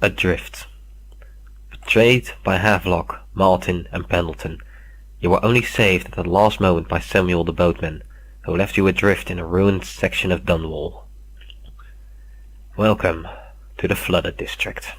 adrift. Betrayed by Havelock, Martin and Pendleton, you were only saved at the last moment by Samuel the boatman, who left you adrift in a ruined section of Dunwall. Welcome to the flooded district.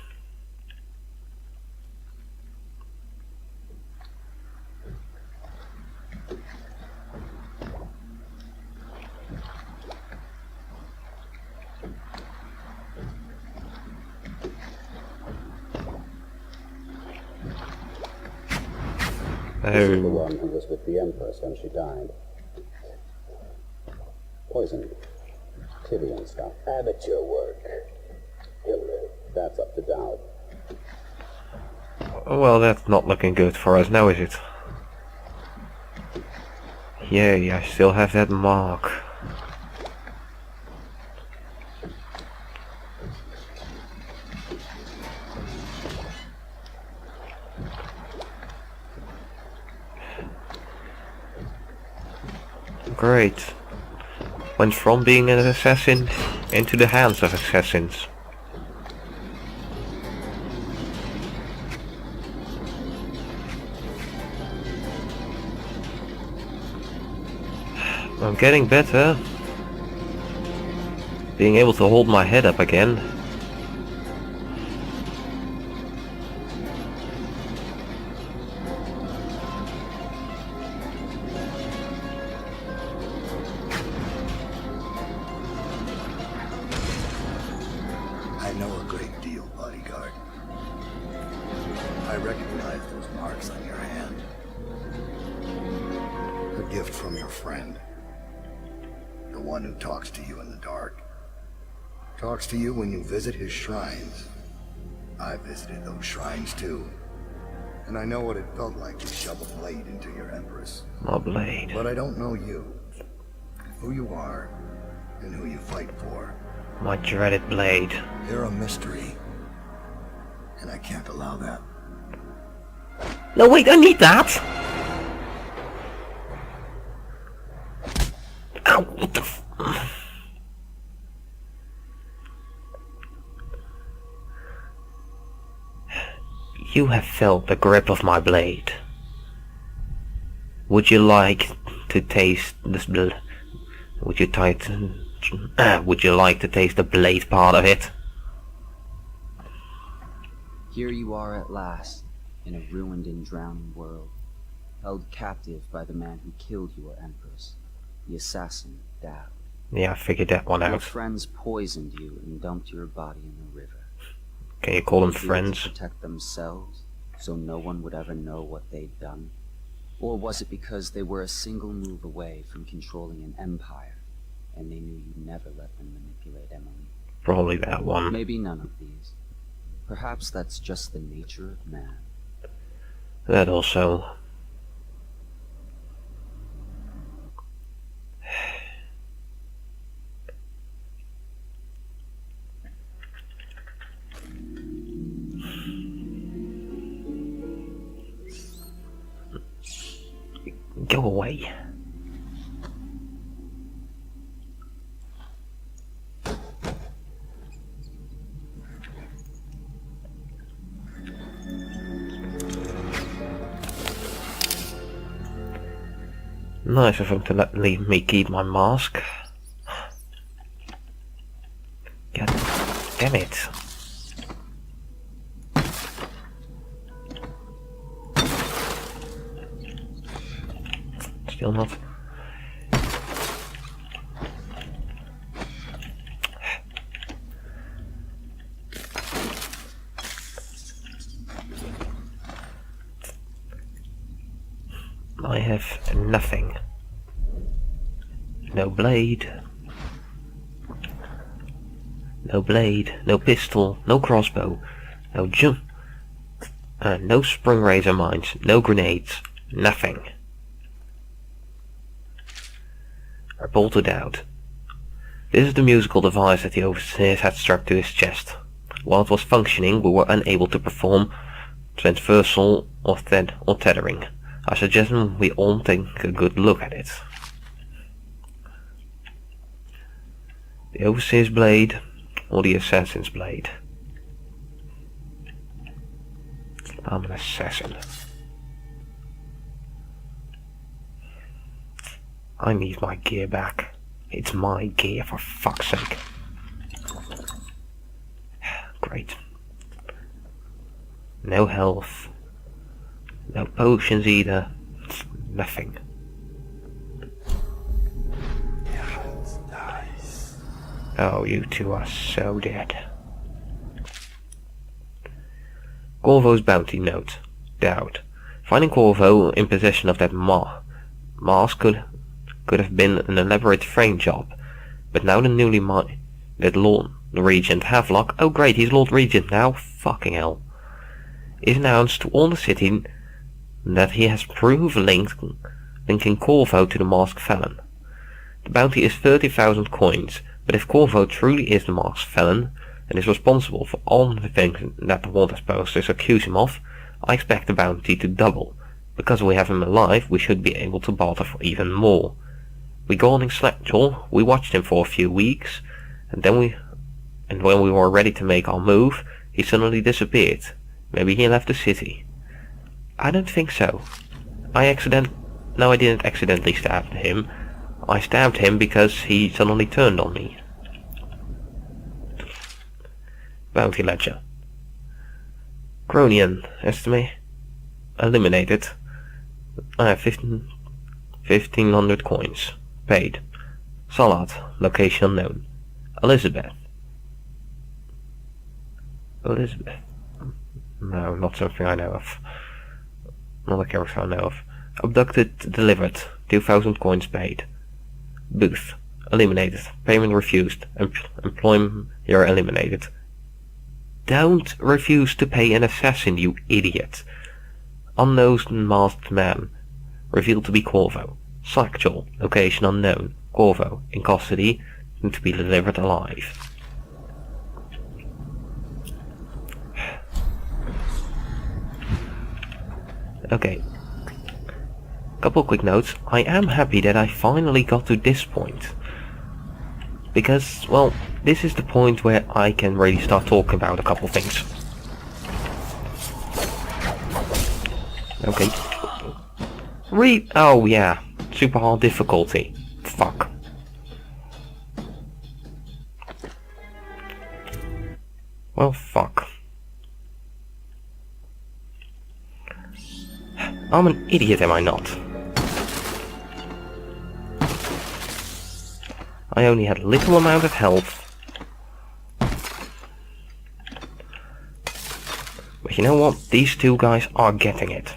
This is the one who was with the Empress when she died. Poisoned. Tibian stuff. Amateur work. He'll live. That's up to Dowd. Well, that's not looking good for us now, is it? Yay, I still have that mark. Great. Went from being an assassin into the hands of assassins. I'm getting better. Being able to hold my head up again. I know a great deal, bodyguard. I recognize those marks on your hand. A gift from your friend. The one who talks to you in the dark. Talks to you when you visit his shrines. I visited those shrines too. And I know what it felt like to shove a blade into your Empress. My blade. But I don't know you. Who you are, and who you fight for. My dreaded blade. You're a mystery. And I can't allow that. No, wait, I need that! Ow, what the f... You have felt the grip of my blade. Would you like to taste this blood? Would you like to taste the blade part of it? Here you are at last, in a ruined and drowning world, held captive by the man who killed your Empress, the assassin, Dowd. Yeah, I figured that one Your out. friends poisoned you and dumped your body in the river. Can you call them Did they friends? protect themselves, so no one would ever know what they'd done? Or was it because they were a single move away from controlling an empire, and they knew you'd never let them manipulate Emily? Probably that one. Maybe none of these. Perhaps that's just the nature of man. That also. Go away. Nice of him to let me keep my mask. God damn it. Still not. I have nothing. No blade. No blade, no pistol, no crossbow, no no spring razor mines, no grenades, nothing. I bolted out. This is the musical device that the overseer had strapped to his chest. While it was functioning, we were unable to perform transversal or tethering. I suggest we all take a good look at it. The overseer's blade or the assassin's blade. I'm an assassin. I need my gear back. It's my gear, for fuck's sake. Great. No health. No potions either. Nothing. Oh, you two are so dead. Corvo's bounty note. Doubt. Finding Corvo in possession of that mask could have been an elaborate frame job, but now the newly minded Lord Regent Havelock, oh great, he's Lord Regent now, fucking hell, is announced to all the city that he has proof linking Corvo to the masked felon. The bounty is 30,000 coins, but if Corvo truly is the masked felon and is responsible for all the things that the wanted posters accuse him of, I expect the bounty to double. Because we have him alive, we should be able to barter for even more. Regarding Slackjaw, we watched him for a few weeks, and when we were ready to make our move, he suddenly disappeared. Maybe he left the city. I don't think so. I didn't accidentally stab him. I stabbed him because he suddenly turned on me. Bounty ledger. Cronian, estimate. Eliminated. I have 1,500 coins. Paid. Salad. Location unknown. Elizabeth. No, not something I know of. Not a character I know of. Abducted, delivered. 2,000 coins paid. Booth. Eliminated. Payment refused. Employment eliminated. Don't refuse to pay an assassin, you idiot. Unknown masked man. Revealed to be Corvo. Slackjaw. Location unknown. Corvo. In custody. And to be delivered alive. Okay. Couple quick notes. I am happy that I finally got to this point. Because, well, this is the point where I can really start talking about a couple things. Okay. Oh yeah. Super hard difficulty. Fuck. Well, fuck. I'm an idiot, am I not? I only had little amount of health. But you know what? These two guys are getting it.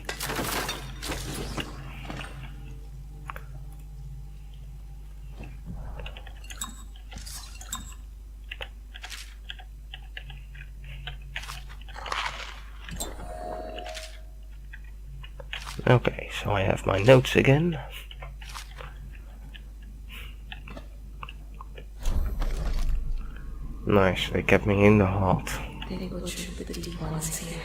Okay, so I have my notes again. Nice, they kept me in the heart. They butchered the deep ones here,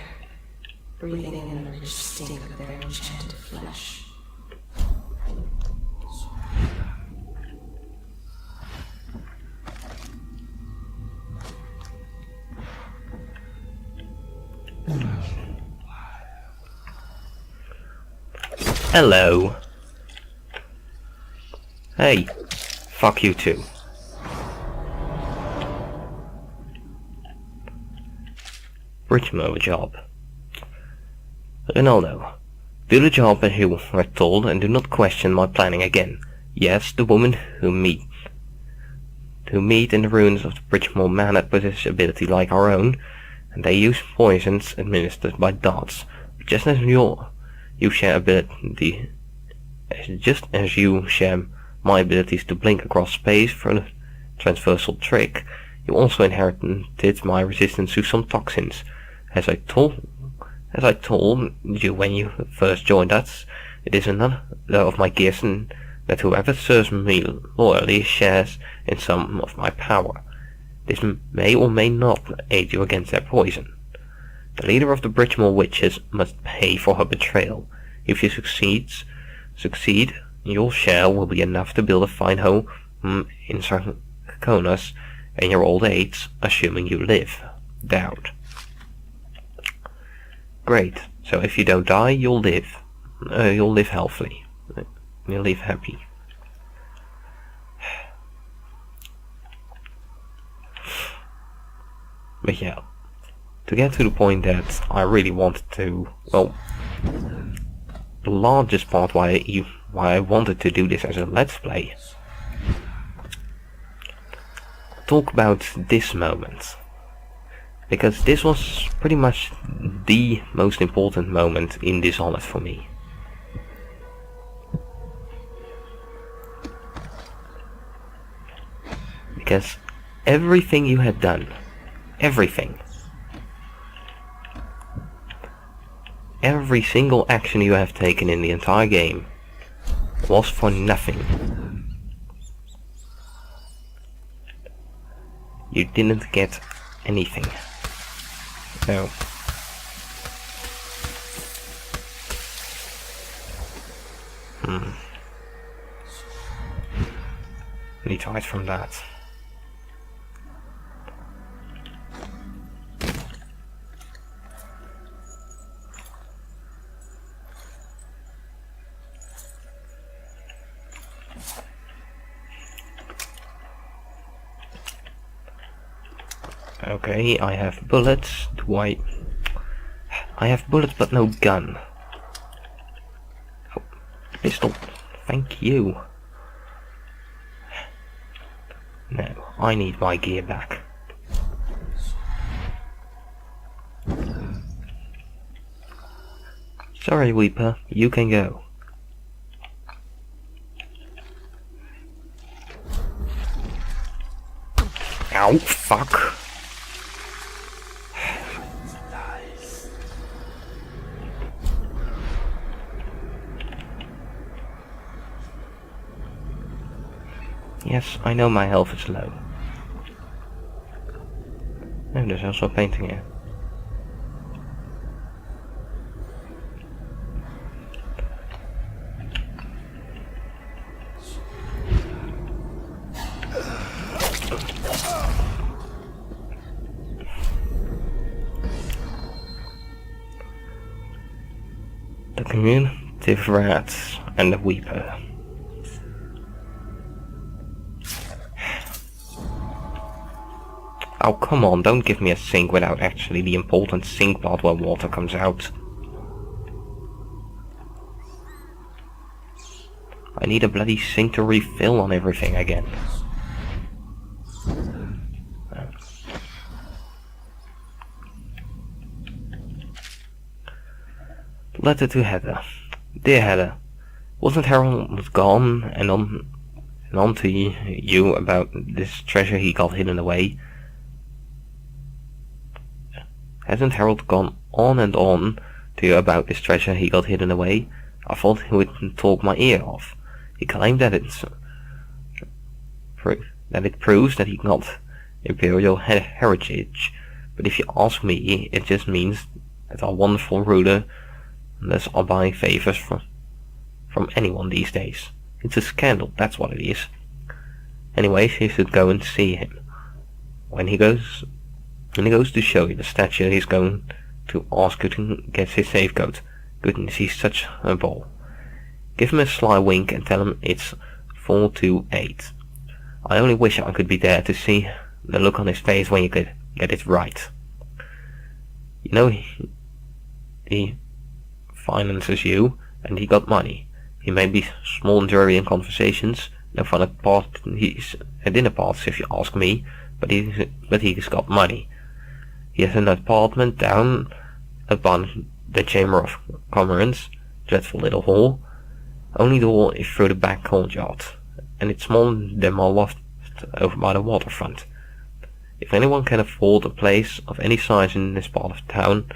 breathing in the rich stink of their enchanted flesh. Hello. Hey, fuck you too. Bridgemo job. Ronaldo. Do the as you were told and do not question my planning again. Yes, the woman who meet in the ruins of the Bridgemo Manor possesses ability like our own, and they use poisons administered by darts. Just as you share ability, just as you share my abilities to blink across space for a transversal trick, you also inherited my resistance to some toxins. As I told you when you first joined us, it is another of my gifts that whoever serves me loyally shares in some of my power. This may or may not aid you against their poison. The leader of the Bridgemo Witches must pay for her betrayal. If you succeed, your share will be enough to build a fine home in Sarkonas in your old age, assuming you live. Doubt. Great. So if you don't die, you'll live. You'll live healthily. You'll live happy. But yeah, to get to the point that I really wanted to, well, the largest part why I wanted to do this as a let's play, talk about this moment, because this was pretty much the most important moment in Dishonored for me. Because everything you had done, everything, every single action you have taken in the entire game was for nothing. You didn't get anything. No. Need to hide from that. Okay, I have bullets. I have bullets but no gun. Oh, pistol. Thank you. No, I need my gear back. Sorry, Weeper, you can go. Ow, fuck. Yes, I know my health is low. Oh, there's also a painting here. The cumulative rats and the Weeper. Oh, come on, don't give me a sink without actually the important sink part where water comes out. I need a bloody sink to refill on everything again. Letter to Heather. Dear Heather, wasn't Harold gone and on to you about this treasure he got hidden away? Hasn't Harold gone on and on to you about this treasure he got hidden away? I thought he would talk my ear off. He claimed that it proves that he got imperial heritage, but if you ask me, it just means that our wonderful ruler are buying favors from anyone these days. It's a scandal, that's what it is. Anyway, you should go and see him. When he goes to show you the statue, he's going to ask you to get his safe code. Goodness, he's such a ball. Give him a sly wink and tell him it's 428. I only wish I could be there to see the look on his face when you could get it right. You know, he finances you, and he got money. He may be small and dreary in conversations, no fun at dinner parties if you ask me, but he's got money. He has an apartment down upon the Chamber of Commerce, dreadful little hall. Only door is through the back courtyard, and it's smaller than my loft over by the waterfront. If anyone can afford a place of any size in this part of town,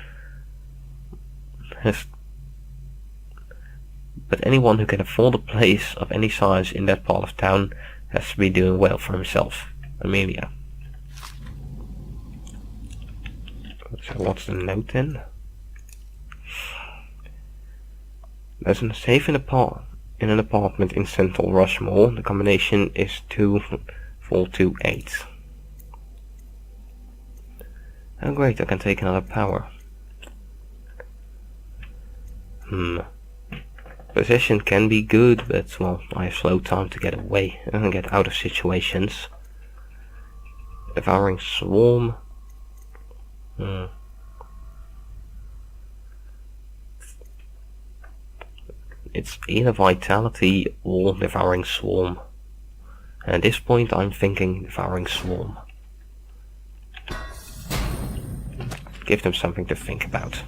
anyone who can afford a place of any size in that part of town has to be doing well for himself. Amelia. So what's the note then? There's a safe in an apartment in Central Rushmore. The combination is 2428. Oh great, I can take another power. Possession can be good, but well, I have slow time to get away and get out of situations. Devouring Swarm. It's either Vitality or Devouring Swarm. And at this point I'm thinking Devouring Swarm. Give them something to think about.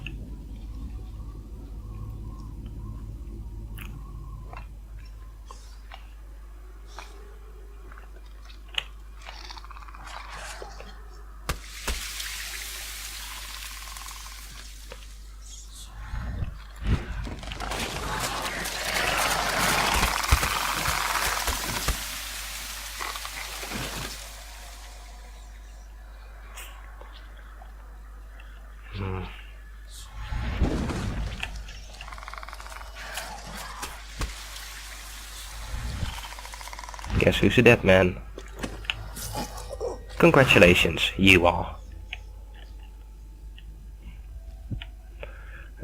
Guess who's a dead man? Congratulations, you are.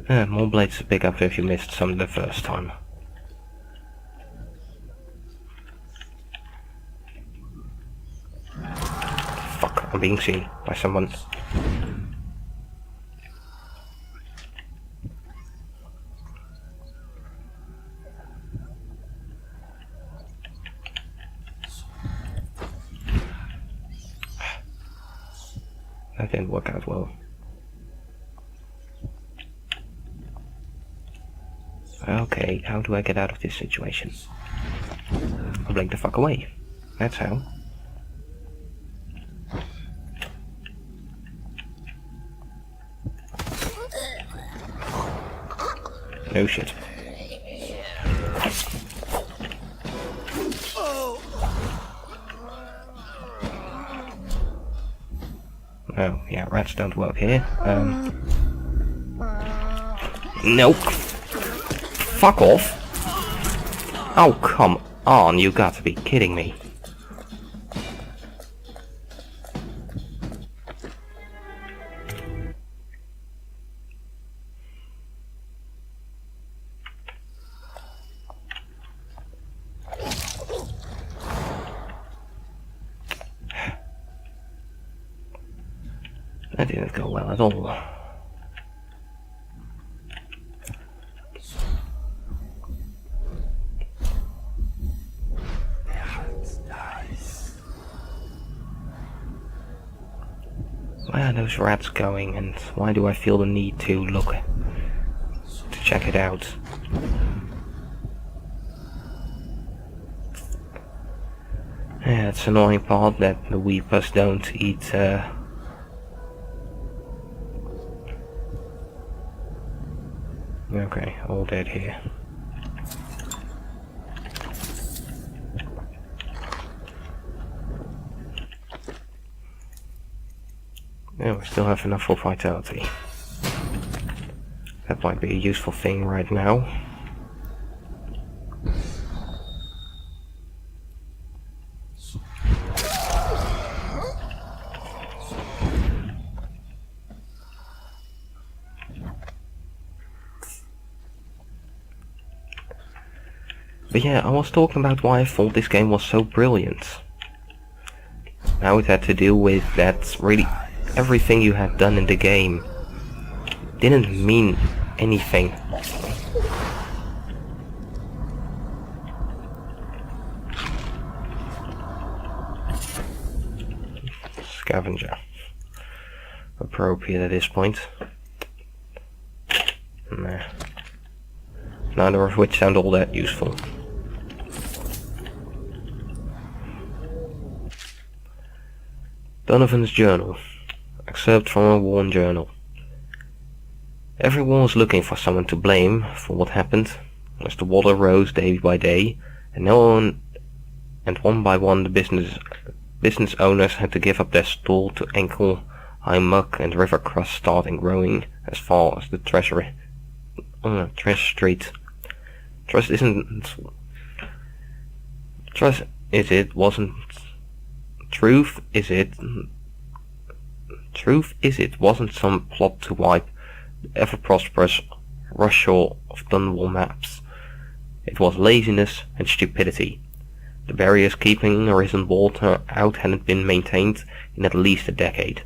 More blades to pick up if you missed some the first time. Fuck, I'm being seen by someone. That didn't work out well. Okay, how do I get out of this situation? I'll blink the fuck away. That's how. No shit. Oh, yeah, rats don't work here. Nope. Fuck off. Oh, come on, you got to be kidding me. That didn't go well at all. Where are those rats going, and why do I feel the need to look to check it out? Yeah, it's an annoying part that the weepers don't eat Okay, all dead here. Yeah, we still have enough for vitality. That might be a useful thing right now. But yeah, I was talking about why I thought this game was so brilliant. Now it had to do with that really everything you had done in the game didn't mean anything. Scavenger. Appropriate at this point. Nah. Neither of which sound all that useful. Donovan's journal. Excerpt from a worn journal. Everyone was looking for someone to blame for what happened, as the water rose day by day, and one by one the business owners had to give up their stall to ankle-high muck, and river crust starting growing as far as the treasury. Trash street. Trust is it wasn't some plot to wipe the ever-prosperous Rushall of Dunwall maps. It was laziness and stupidity. The barriers keeping Arisen water out hadn't been maintained in at least a decade,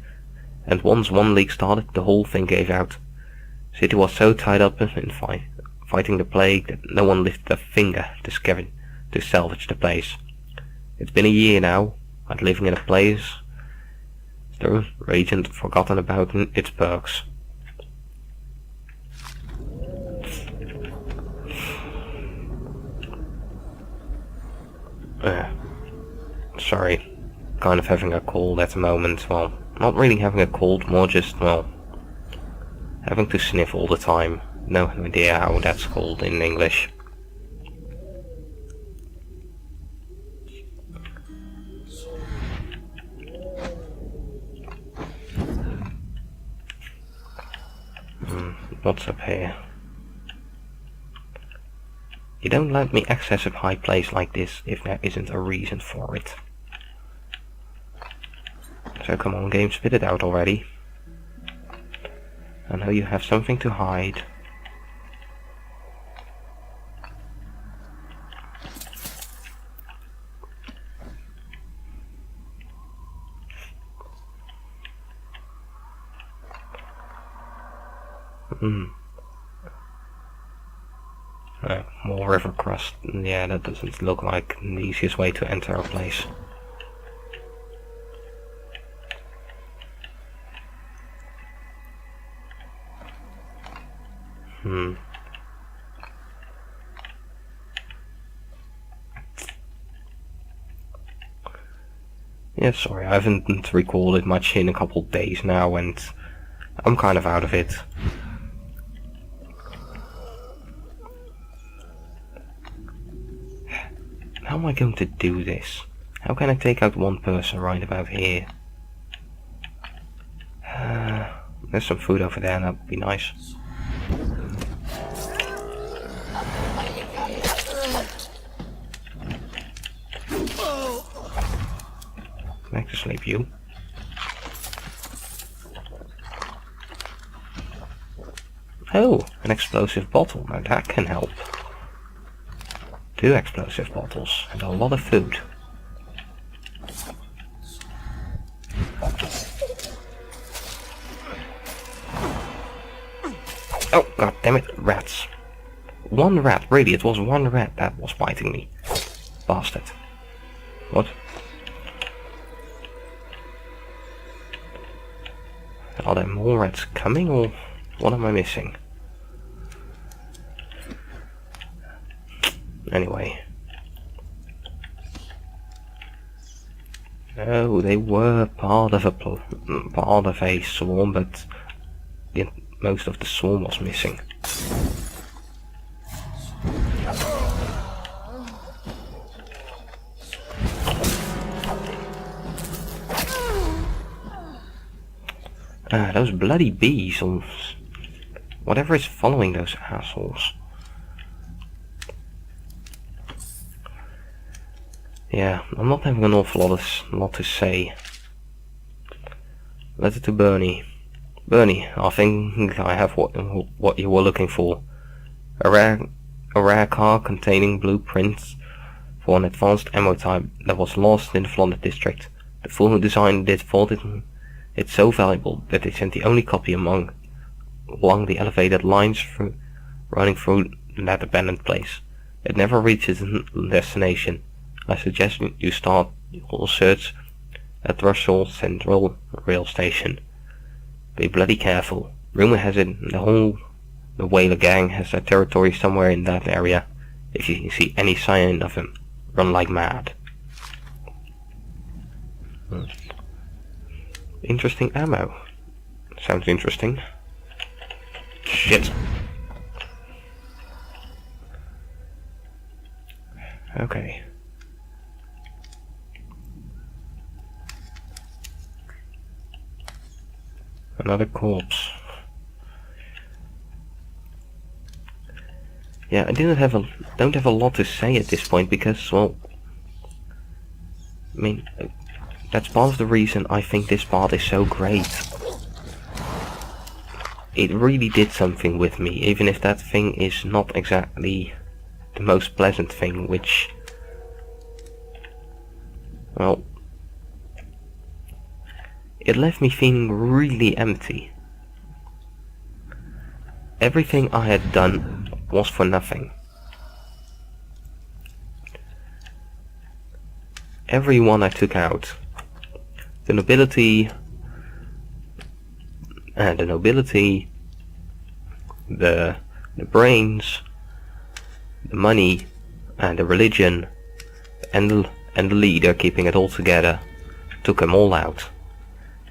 and once one leak started, the whole thing gave out. City was so tied up in fighting the plague that no one lifted a finger to salvage the place. It's been a year now, and living in a place the regent forgotten about its perks. Sorry, kind of having a cold at the moment. Well, not really having a cold, more just, well, having to sniff all the time. No idea how that's called in English. What's up here? You don't let me access a high place like this if there isn't a reason for it. So come on, game, spit it out already. I know you have something to hide. More river crust. Yeah, that doesn't look like the easiest way to enter a place. Yeah, sorry, I haven't recorded much in a couple of days now, and I'm kind of out of it. How am I going to do this? How can I take out one person right about here? There's some food over there, that would be nice. Back to sleep, you. Oh, an explosive bottle. Now that can help. 2 explosive bottles and a lot of food. Oh, god damn it, rats. One rat, really, it was one rat that was biting me. Bastard. What? Are there more rats coming, or what am I missing? Anyway. Oh, they were part of a swarm, but most of the swarm was missing. Those bloody bees, or whatever is following those assholes. Yeah, I'm not having an awful lot to say. Letter to Bernie. Bernie, I think I have what you were looking for. A rare car containing blueprints for an advanced ammo type that was lost in the Flooded district. The fool who designed it thought it's so valuable that they sent the only copy along the elevated lines running through that abandoned place. It never reaches its destination. I suggest you start your search at Rushall Central Rail Station. Be bloody careful. Rumor has it the Whaler gang has their territory somewhere in that area. If you see any sign of them, run like mad. Interesting ammo. Sounds interesting. Shit. Okay. Another corpse. Yeah, I don't have a lot to say at this point because, well, I mean, that's part of the reason I think this part is so great. it really did something with me, even if that thing is not exactly the most pleasant thing, which, well, it left me feeling really empty. Everything I had done was for nothing. Everyone I took out, the nobility, the brains, the money, and the religion, and the leader keeping it all together, took them all out.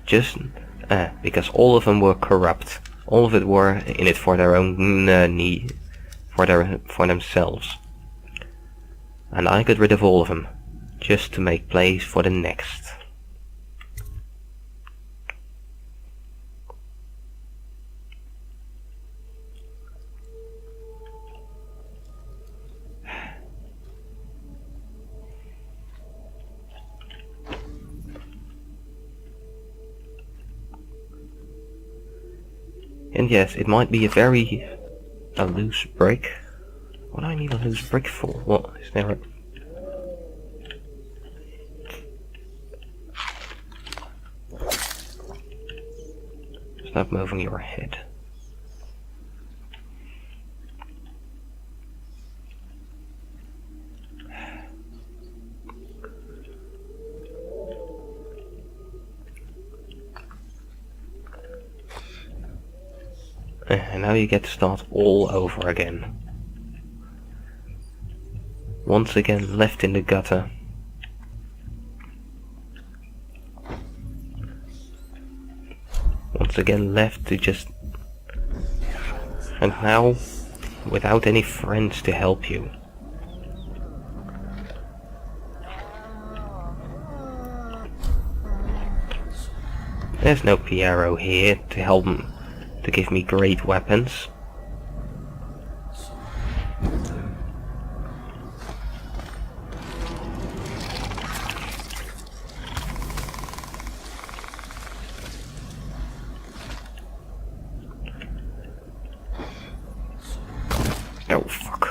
Just because all of them were corrupt. All of it were in it for their own need, for themselves. And I got rid of all of them, just to make place for the next. And yes, it might be a loose brick. What do I need a loose brick for? What is there? Stop moving your head. And now you get to start all over again. Once again left in the gutter. Once again left to just... And now, without any friends to help you. There's no Piero here to help him, to give me great weapons. Oh fuck.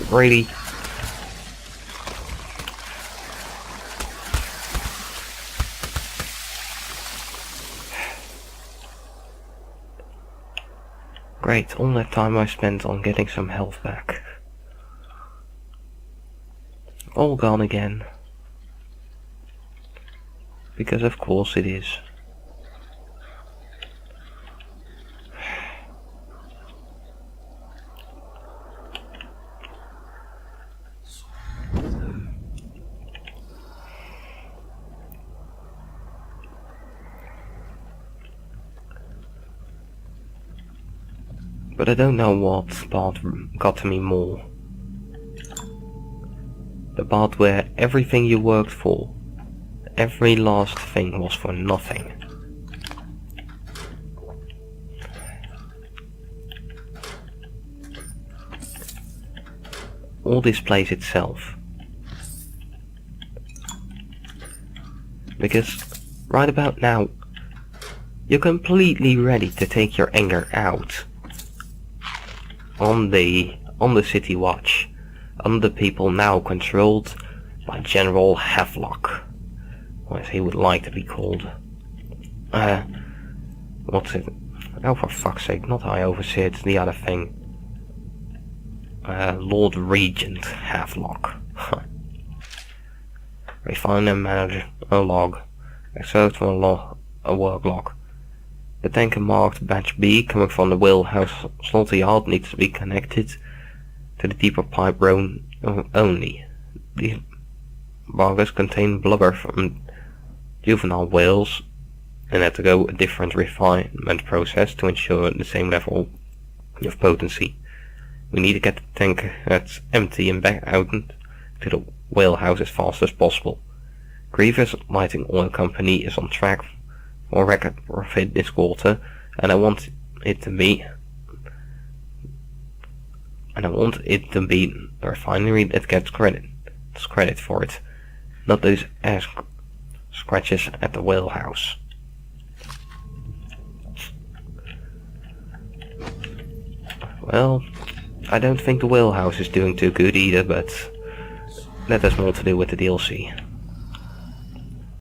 Really? Great, all that time I spent on getting some health back. All gone again. Because of course it is. But I don't know what part got to me more. The part where everything you worked for, every last thing was for nothing. Or this place itself. Because right about now, you're completely ready to take your anger out on the City Watch, on the people now controlled by General Havelock, or as he would like to be called. What's it? Oh, for fuck's sake, not High Overseer, it's the other thing. Lord Regent Havelock. Refine and manage a log. Extract from a work log. The tanker marked Batch B coming from the wheelhouse slaughter yard needs to be connected to the deeper pipe only. These barges contain blubber from juvenile whales and had to go a different refinement process to ensure the same level of potency. We need to get the tank that's empty and back out to the whalehouse as fast as possible. Grievous Lighting Oil Company is on track for record profit this quarter, and I want it to be the refinery that gets credit for it, not those ass scratches at the whalehouse. Well, I don't think the whale house is doing too good either, but that has more to do with the DLC.